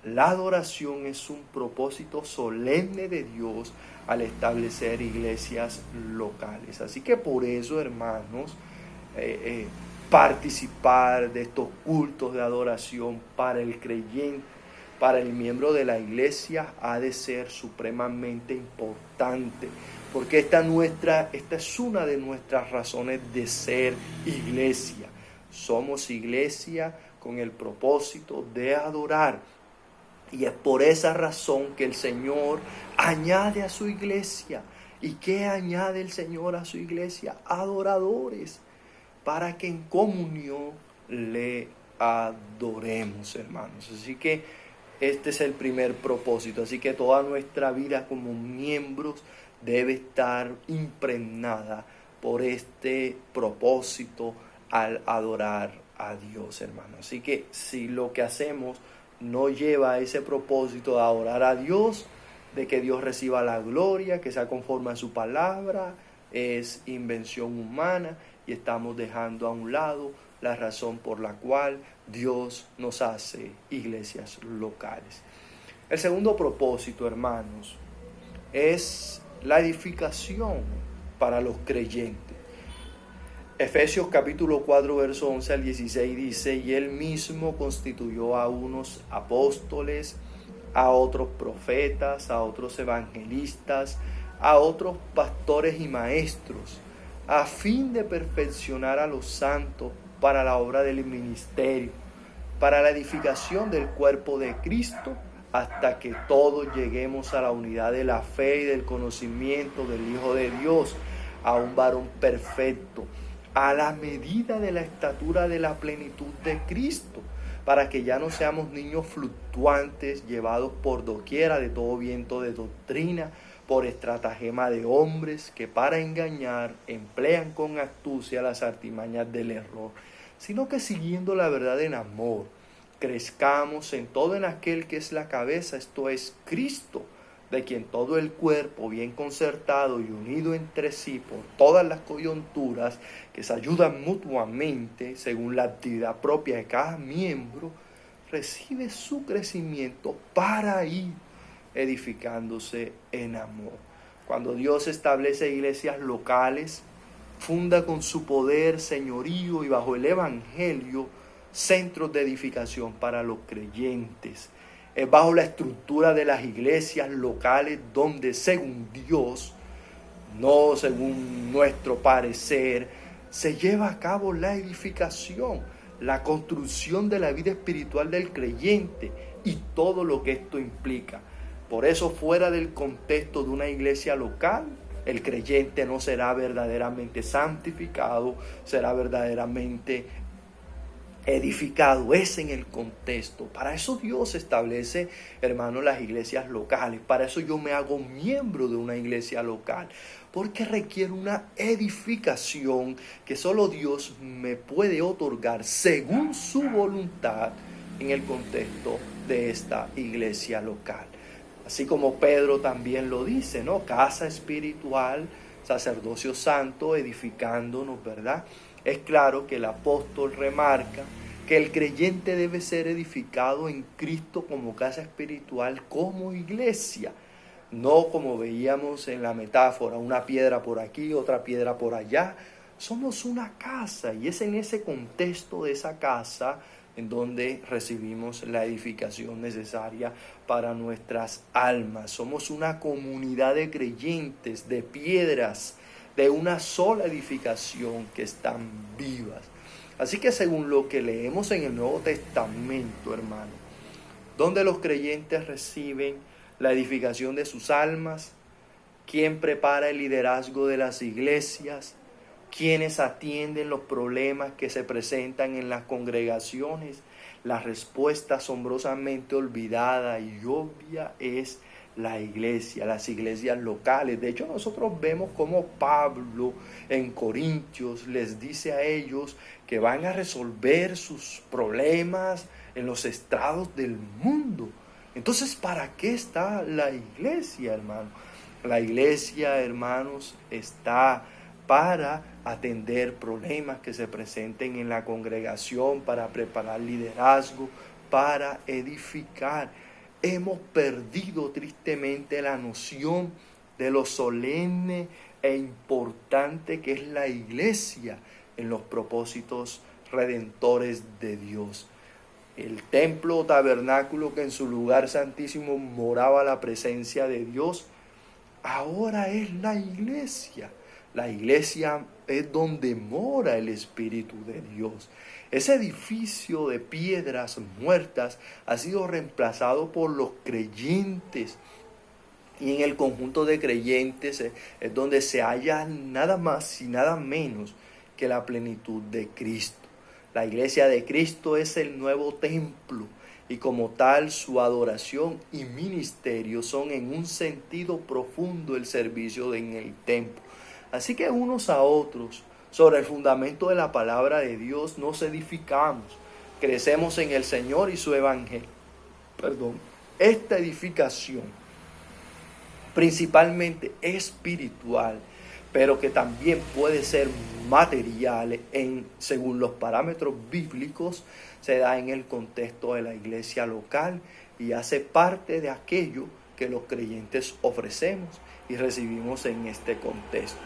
La adoración es un propósito solemne de Dios al establecer iglesias locales. Así que por eso, hermanos, participar de estos cultos de adoración para el creyente, para el miembro de la iglesia, ha de ser supremamente importante. Porque esta es una de nuestras razones de ser iglesia. Somos iglesia con el propósito de adorar. Y es por esa razón que el Señor añade a su iglesia. ¿Y qué añade el Señor a su iglesia? Adoradores, para que en comunión le adoremos, hermanos. Así que este es el primer propósito. Así que toda nuestra vida como miembros debe estar impregnada por este propósito al adorar a Dios, hermano. Así que si lo que hacemos no lleva a ese propósito de adorar a Dios, de que Dios reciba la gloria, que sea conforme a su palabra, es invención humana y estamos dejando a un lado la razón por la cual Dios nos hace iglesias locales. El segundo propósito, hermanos, es la edificación para los creyentes. Efesios capítulo 4, verso 11 al 16 dice: y él mismo constituyó a unos apóstoles, a otros profetas, a otros evangelistas, a otros pastores y maestros, a fin de perfeccionar a los santos para la obra del ministerio, para la edificación del cuerpo de Cristo, hasta que todos lleguemos a la unidad de la fe y del conocimiento del Hijo de Dios, a un varón perfecto, a la medida de la estatura de la plenitud de Cristo, para que ya no seamos niños fluctuantes, llevados por doquiera de todo viento de doctrina, por estratagema de hombres que para engañar emplean con astucia las artimañas del error, sino que siguiendo la verdad en amor, crezcamos en todo en aquel que es la cabeza, esto es Cristo, de quien todo el cuerpo, bien concertado y unido entre sí por todas las coyunturas que se ayudan mutuamente según la actividad propia de cada miembro, recibe su crecimiento para ir edificándose en amor. Cuando Dios establece iglesias locales, funda con su poder, señorío y bajo el evangelio centros de edificación para los creyentes. Es bajo la estructura de las iglesias locales donde, según Dios, no según nuestro parecer, se lleva a cabo la edificación, la construcción de la vida espiritual del creyente y todo lo que esto implica. Por eso, fuera del contexto de una iglesia local, el creyente no será verdaderamente santificado, será verdaderamente edificado. Es en el contexto. Para eso Dios establece, hermanos, las iglesias locales. Para eso yo me hago miembro de una iglesia local, porque requiere una edificación que solo Dios me puede otorgar según su voluntad en el contexto de esta iglesia local. Así como Pedro también lo dice, ¿no? Casa espiritual, sacerdocio santo, edificándonos, ¿verdad? Es claro que el apóstol remarca que el creyente debe ser edificado en Cristo como casa espiritual, como iglesia. No como veíamos en la metáfora, una piedra por aquí, otra piedra por allá. Somos una casa y es en ese contexto de esa casa en donde recibimos la edificación necesaria para nuestras almas. Somos una comunidad de creyentes, de piedras, de una sola edificación que están vivas. Así que según lo que leemos en el Nuevo Testamento, hermano, donde los creyentes reciben la edificación de sus almas, quién prepara el liderazgo de las iglesias, quiénes atienden los problemas que se presentan en las congregaciones, la respuesta asombrosamente olvidada y obvia es la iglesia, las iglesias locales. De hecho, nosotros vemos cómo Pablo en Corintios les dice a ellos que van a resolver sus problemas en los estrados del mundo. Entonces, ¿para qué está la iglesia, hermano? La iglesia, hermanos, está para atender problemas que se presenten en la congregación, para preparar liderazgo, para edificar. Hemos perdido tristemente la noción de lo solemne e importante que es la iglesia en los propósitos redentores de Dios. El templo o tabernáculo que en su lugar santísimo moraba la presencia de Dios, ahora es la iglesia. La iglesia es donde mora el Espíritu de Dios. Ese edificio de piedras muertas ha sido reemplazado por los creyentes. Y en el conjunto de creyentes es donde se halla nada más y nada menos que la plenitud de Cristo. La iglesia de Cristo es el nuevo templo y como tal su adoración y ministerio son en un sentido profundo el servicio en el templo. Así que unos a otros Sobre el fundamento de la palabra de Dios nos edificamos. Crecemos en el Señor y su evangelio. Esta edificación, principalmente espiritual, pero que también puede ser material según los parámetros bíblicos, se da en el contexto de la iglesia local y hace parte de aquello que los creyentes ofrecemos y recibimos en este contexto.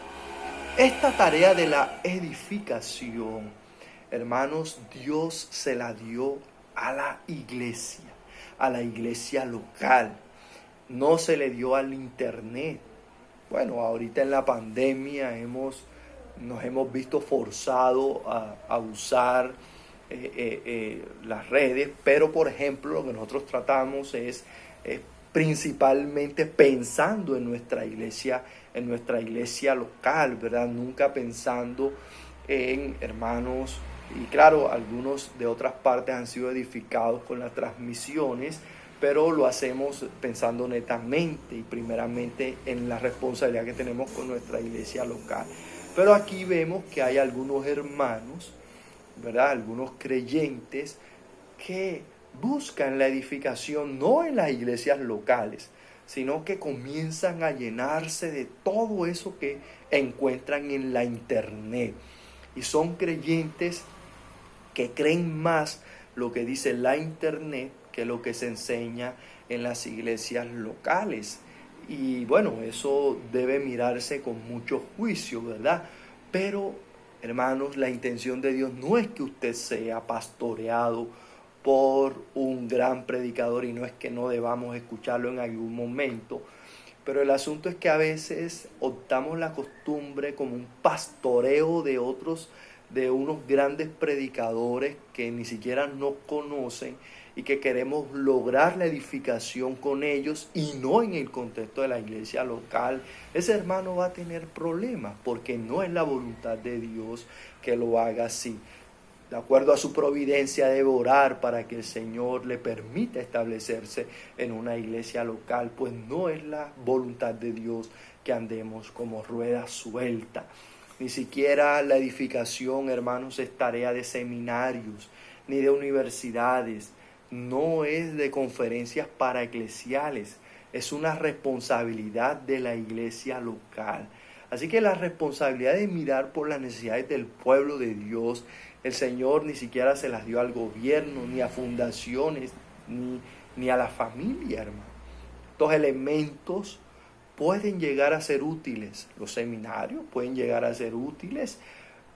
Esta tarea de la edificación, hermanos, Dios se la dio a la iglesia local. No se le dio al internet. Bueno, ahorita en la pandemia nos hemos visto forzados a usar las redes, pero por ejemplo lo que nosotros tratamos es principalmente pensando en nuestra iglesia local, ¿verdad? Nunca pensando en hermanos, y claro, algunos de otras partes han sido edificados con las transmisiones, pero lo hacemos pensando netamente y primeramente en la responsabilidad que tenemos con nuestra iglesia local. Pero aquí vemos que hay algunos hermanos, ¿verdad? Algunos creyentes que buscan la edificación no en las iglesias locales, sino que comienzan a llenarse de todo eso que encuentran en la internet. Y son creyentes que creen más lo que dice la internet que lo que se enseña en las iglesias locales. Y bueno, eso debe mirarse con mucho juicio, ¿verdad? Pero, hermanos, la intención de Dios no es que usted sea pastoreado por un gran predicador, y no es que no debamos escucharlo en algún momento, pero el asunto es que a veces optamos la costumbre como un pastoreo de unos grandes predicadores que ni siquiera nos conocen y que queremos lograr la edificación con ellos y no en el contexto de la iglesia local. Ese hermano va a tener problemas porque no es la voluntad de Dios que lo haga así. De acuerdo a su providencia debe orar para que el Señor le permita establecerse en una iglesia local, pues no es la voluntad de Dios que andemos como rueda suelta. Ni siquiera la edificación, hermanos, es tarea de seminarios ni de universidades. No es de conferencias paraeclesiales. Es una responsabilidad de la iglesia local. Así que la responsabilidad de mirar por las necesidades del pueblo de Dios, el Señor ni siquiera se las dio al gobierno, ni a fundaciones, ni a la familia, hermano. Estos elementos pueden llegar a ser útiles. Los seminarios pueden llegar a ser útiles,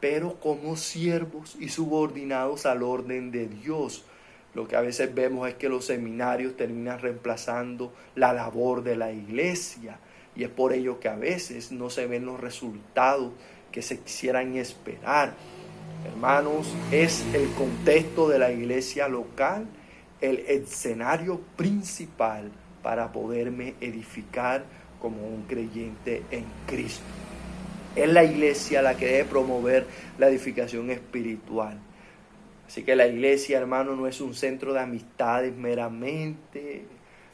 pero como siervos y subordinados al orden de Dios. Lo que a veces vemos es que los seminarios terminan reemplazando la labor de la iglesia, y es por ello que a veces no se ven los resultados que se quisieran esperar. Hermanos, es el contexto de la iglesia local el escenario principal para poderme edificar como un creyente en Cristo. Es la iglesia la que debe promover la edificación espiritual. Así que la iglesia, hermanos, no es un centro de amistades meramente,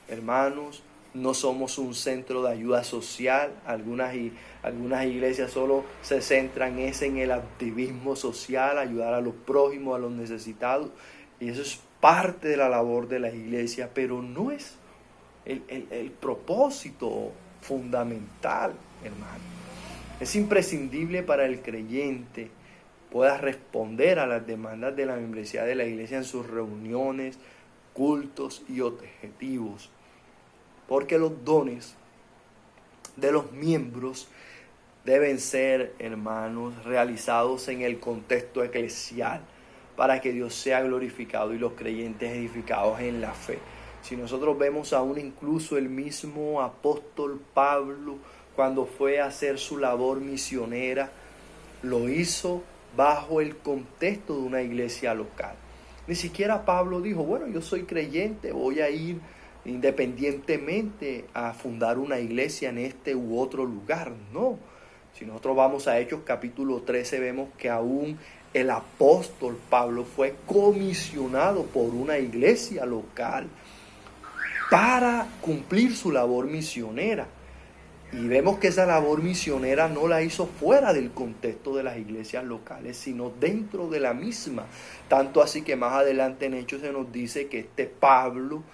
hermanos. No somos un centro de ayuda social. Algunas iglesias solo se centran en el activismo social, ayudar a los prójimos, a los necesitados. Y eso es parte de la labor de la iglesia, pero no es el propósito fundamental, hermano. Es imprescindible para el creyente pueda responder a las demandas de la membresía de la iglesia en sus reuniones, cultos y objetivos. Porque los dones de los miembros deben ser, hermanos, realizados en el contexto eclesial para que Dios sea glorificado y los creyentes edificados en la fe. Si nosotros vemos aún incluso el mismo apóstol Pablo, cuando fue a hacer su labor misionera, lo hizo bajo el contexto de una iglesia local. Ni siquiera Pablo dijo, bueno, yo soy creyente, voy a ir independientemente a fundar una iglesia en este u otro lugar. No, si nosotros vamos a Hechos capítulo 13, vemos que aún el apóstol Pablo fue comisionado por una iglesia local para cumplir su labor misionera. Y vemos que esa labor misionera no la hizo fuera del contexto de las iglesias locales, sino dentro de la misma. Tanto así que más adelante en Hechos se nos dice que este Pablo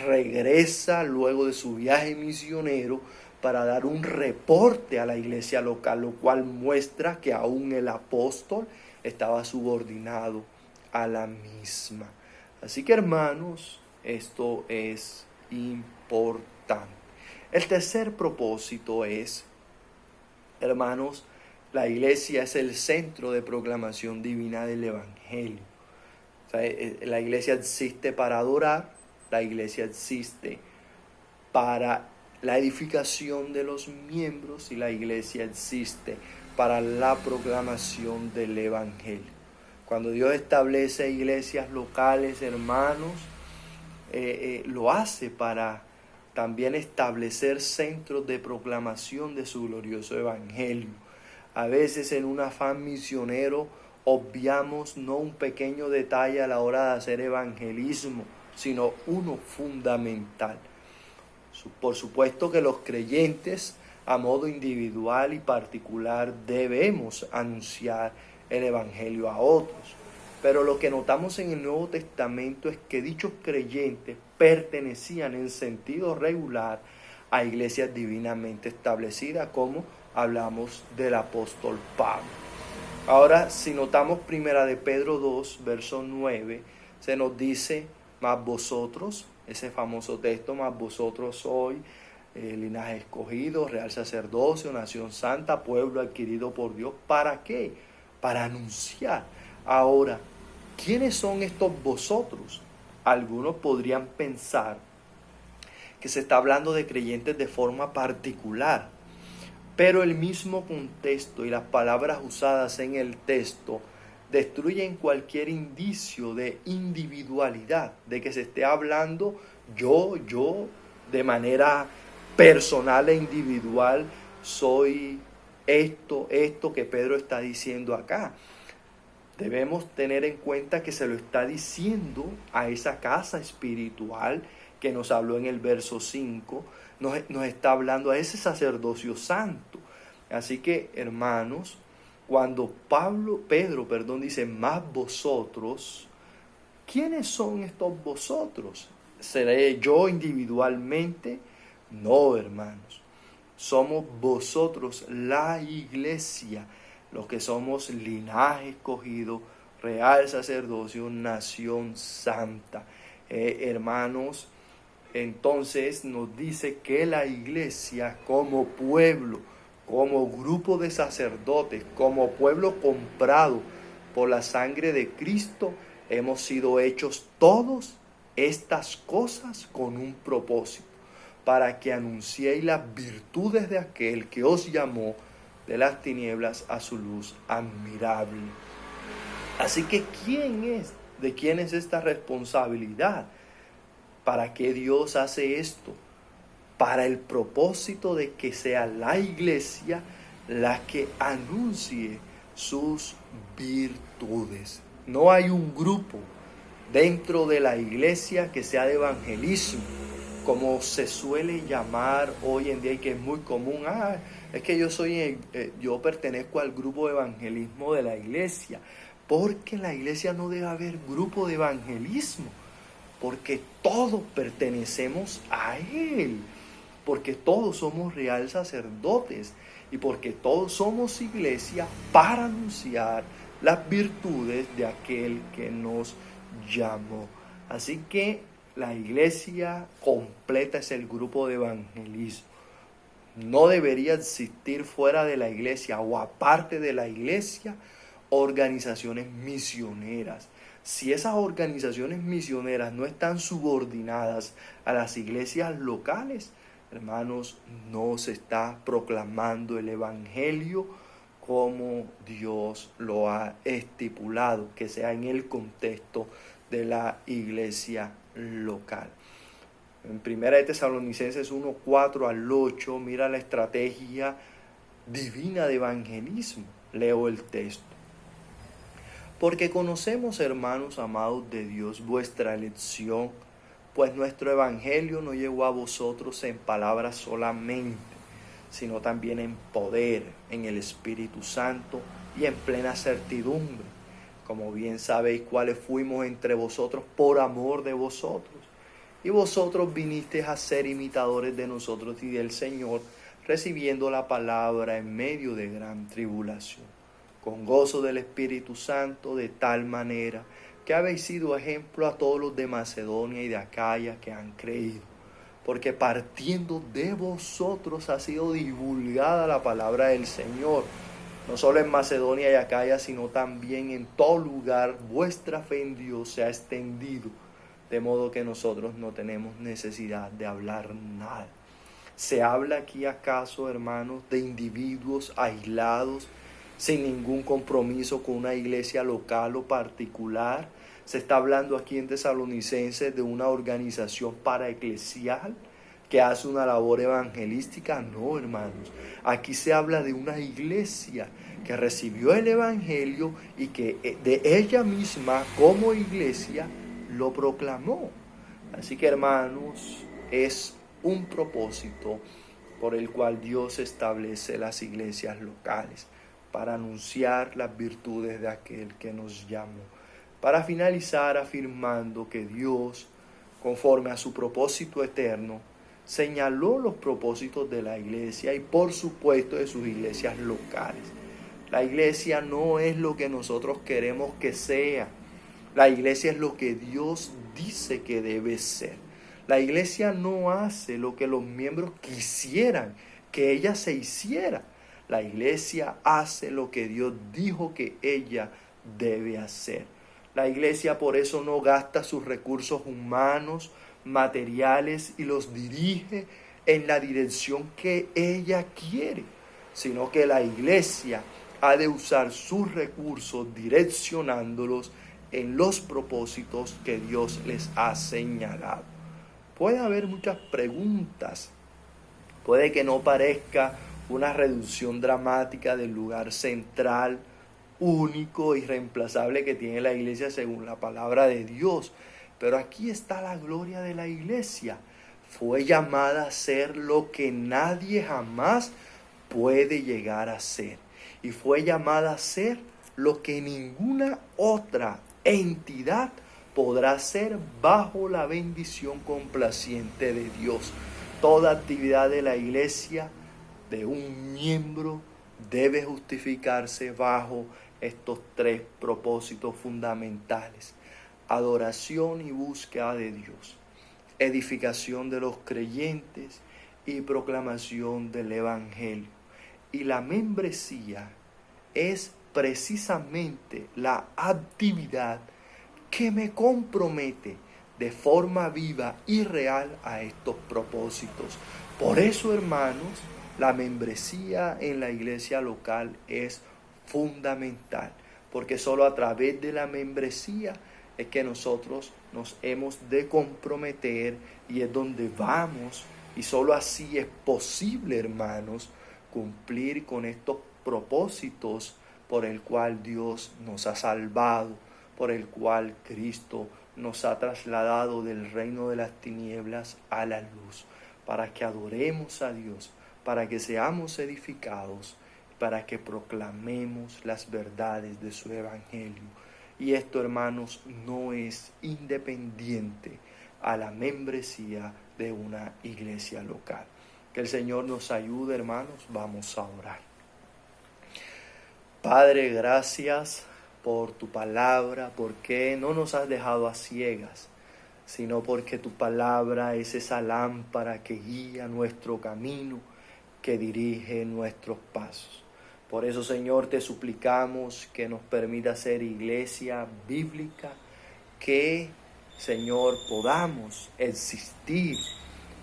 regresa luego de su viaje misionero para dar un reporte a la iglesia local, lo cual muestra que aún el apóstol estaba subordinado a la misma. Así que, hermanos, esto es importante. El tercer propósito es, hermanos, la iglesia es el centro de proclamación divina del evangelio. O sea, la iglesia existe para adorar, la iglesia existe para la edificación de los miembros y la iglesia existe para la proclamación del evangelio. Cuando Dios establece iglesias locales, hermanos, lo hace para también establecer centros de proclamación de su glorioso evangelio. A veces en un afán misionero obviamos no un pequeño detalle a la hora de hacer evangelismo, sino uno fundamental. Por supuesto que los creyentes a modo individual y particular debemos anunciar el evangelio a otros. Pero lo que notamos en el Nuevo Testamento es que dichos creyentes pertenecían en sentido regular a iglesias divinamente establecidas, como hablamos del apóstol Pablo. Ahora, si notamos primera de Pedro 2, verso 9, se nos dice, mas vosotros, ese famoso texto, mas vosotros sois linaje escogido, real sacerdocio, nación santa, pueblo adquirido por Dios. ¿Para qué? Para anunciar. Ahora, ¿quiénes son estos vosotros? Algunos podrían pensar que se está hablando de creyentes de forma particular, pero el mismo contexto y las palabras usadas en el texto destruyen cualquier indicio de individualidad, de que se esté hablando yo, de manera personal e individual, soy esto que Pedro está diciendo acá. Debemos tener en cuenta que se lo está diciendo a esa casa espiritual que nos habló en el verso 5, nos está hablando a ese sacerdocio santo. Así que, hermanos, cuando Pedro dice, más vosotros, ¿quiénes son estos vosotros? ¿Seré yo individualmente? No, hermanos. Somos vosotros la iglesia, los que somos linaje escogido, real sacerdocio, nación santa. Hermanos, entonces nos dice que la iglesia como pueblo, como grupo de sacerdotes, como pueblo comprado por la sangre de Cristo, hemos sido hechos todos estas cosas con un propósito, para que anunciéis las virtudes de aquel que os llamó de las tinieblas a su luz admirable. Así que, ¿de quién es esta responsabilidad? ¿Para qué Dios hace esto? Para el propósito de que sea la iglesia la que anuncie sus virtudes. No hay un grupo dentro de la iglesia que sea de evangelismo, como se suele llamar hoy en día y que es muy común. Es que yo pertenezco al grupo de evangelismo de la iglesia. Porque en la iglesia no debe haber grupo de evangelismo, porque todos pertenecemos a Él, porque todos somos real sacerdotes y porque todos somos iglesia para anunciar las virtudes de aquel que nos llamó. Así que la iglesia completa es el grupo de evangelismo. No debería existir fuera de la iglesia o aparte de la iglesia organizaciones misioneras. Si esas organizaciones misioneras no están subordinadas a las iglesias locales, hermanos, no se está proclamando el evangelio como Dios lo ha estipulado, que sea en el contexto de la iglesia local. En 1 Tesalonicenses 1, 4 al 8, mira la estrategia divina de evangelismo. Leo el texto. Porque conocemos, hermanos amados de Dios, vuestra elección, pues nuestro evangelio no llegó a vosotros en palabras solamente, sino también en poder, en el Espíritu Santo y en plena certidumbre. Como bien sabéis cuáles fuimos entre vosotros por amor de vosotros. Y vosotros vinisteis a ser imitadores de nosotros y del Señor, recibiendo la palabra en medio de gran tribulación, con gozo del Espíritu Santo, de tal manera que habéis sido ejemplo a todos los de Macedonia y de Acaya que han creído. Porque partiendo de vosotros ha sido divulgada la palabra del Señor, no solo en Macedonia y Acaya, sino también en todo lugar. Vuestra fe en Dios se ha extendido, de modo que nosotros no tenemos necesidad de hablar nada. ¿Se habla aquí acaso, hermanos, de individuos aislados, sin ningún compromiso con una iglesia local o particular? ¿Se está hablando aquí en Tesalonicenses de una organización paraeclesial que hace una labor evangelística? No, hermanos. Aquí se habla de una iglesia que recibió el evangelio y que de ella misma, como iglesia, lo proclamó. Así que, hermanos, es un propósito por el cual Dios establece las iglesias locales, para anunciar las virtudes de aquel que nos llamó. Para finalizar afirmando que Dios, conforme a su propósito eterno, señaló los propósitos de la iglesia y por supuesto de sus iglesias locales. La iglesia no es lo que nosotros queremos que sea. La iglesia es lo que Dios dice que debe ser. La iglesia no hace lo que los miembros quisieran que ella se hiciera. La iglesia hace lo que Dios dijo que ella debe hacer. La iglesia por eso no gasta sus recursos humanos, materiales y los dirige en la dirección que ella quiere, sino que la iglesia ha de usar sus recursos direccionándolos en los propósitos que Dios les ha señalado. Puede haber muchas preguntas. Puede que no parezca una reducción dramática del lugar central, único, irreemplazable que tiene la iglesia según la palabra de Dios. Pero aquí está la gloria de la iglesia. Fue llamada a ser lo que nadie jamás puede llegar a ser. Y fue llamada a ser lo que ninguna otra entidad podrá ser bajo la bendición complaciente de Dios. Toda actividad de la iglesia, de un miembro, debe justificarse bajo estos tres propósitos fundamentales: adoración y búsqueda de Dios, edificación de los creyentes y proclamación del evangelio. Y la membresía es precisamente la actividad que me compromete de forma viva y real a estos propósitos. Por eso, hermanos, la membresía en la iglesia local es fundamental, porque solo a través de la membresía es que nosotros nos hemos de comprometer y es donde vamos, y solo así es posible, hermanos, cumplir con estos propósitos por el cual Dios nos ha salvado, por el cual Cristo nos ha trasladado del reino de las tinieblas a la luz, para que adoremos a Dios, para que seamos edificados, para que proclamemos las verdades de su evangelio. Y esto, hermanos, no es independiente a la membresía de una iglesia local. Que el Señor nos ayude, hermanos. Vamos a orar. Padre, gracias por tu palabra, porque no nos has dejado a ciegas, sino porque tu palabra es esa lámpara que guía nuestro camino, que dirige nuestros pasos. Por eso, Señor, te suplicamos que nos permita ser iglesia bíblica, que, Señor, podamos existir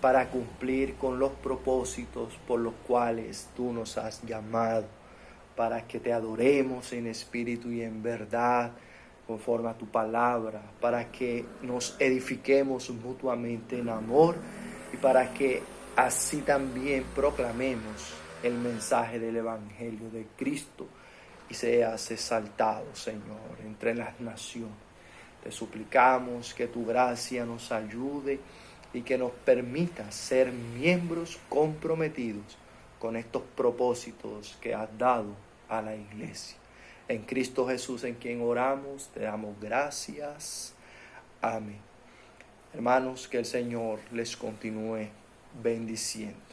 para cumplir con los propósitos por los cuales tú nos has llamado, para que te adoremos en espíritu y en verdad, conforme a tu palabra, para que nos edifiquemos mutuamente en amor y para que así también proclamemos el mensaje del evangelio de Cristo y seas exaltado, Señor, entre las naciones. Te suplicamos que tu gracia nos ayude y que nos permita ser miembros comprometidos con estos propósitos que has dado a la iglesia. En Cristo Jesús, en quien oramos, te damos gracias. Amén. Hermanos, que el Señor les continúe bendiciendo.